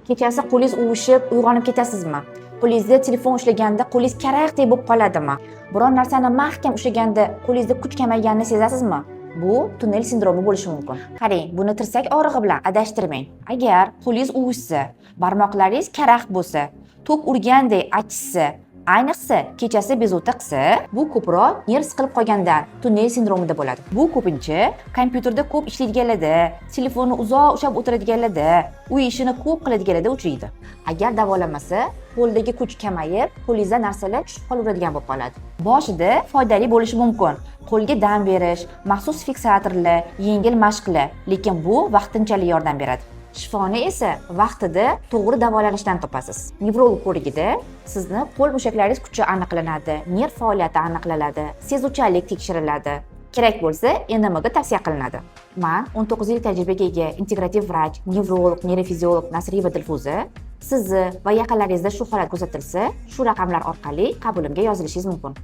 Kechasi qo'lingiz uvishib, uyg'onib ketasizmi? Qo'lingizda telefon ushlaganda qo'lingiz karaqdek bo'lib qoladimi? Biror narsani mahkam ushlaganda qo'lingizda kuch kamayganini sezasizmi? Bu tunnel sindromi bo'lishi mumkin. Qarang, buni tirsak og'rig'i bilan adashtirmang. Agar qo'lingiz uvishsa, barmoqlaringiz karaq bo'lsa, tok urgandek achishsa, ayniqsa kechasi bezovta qilsa, bu ko'proq nerv siqilib qolgandan tunnel sindromida bo'ladi. Bu ko'pincha kompyuterda ko'p ishlaydiganlarda, telefonni uzoq ushlab o'tiradiganlarda, uy ishini ko'p qiladiganlarda uchraydi. Agar davolanmasa, qo'ldagi kuch kamayib, qo'lingizda narsalar tushib qolaveradigan bo'lib qoladi. Boshida foydali bo'lishi mumkin. Qo'lga dam berish, maxsus fiksatorlar, yengil mashqlar, lekin bu vaqtinchalik yordam beradi. Shifoni esa vaqtida to'g'ri davolanishdan topasiz. Nevrolog ko'rigida sizni qo'l mushaklaringiz kuchi aniqlanadi, nerv faoliyati aniqlanadi, sezuvchanlik tekshiriladi. Kerak bo'lsa, NMga tavsiya qilinadi. Men 19 yil tajribaga ega integrativ vrach, nevrolog, neyrofiziolog Nasrieva Dilfuza. Sizni va yaqinlaringizda shu holat kuzatilsa, shu raqamlar orqali qabulimga yozilishingiz mumkin.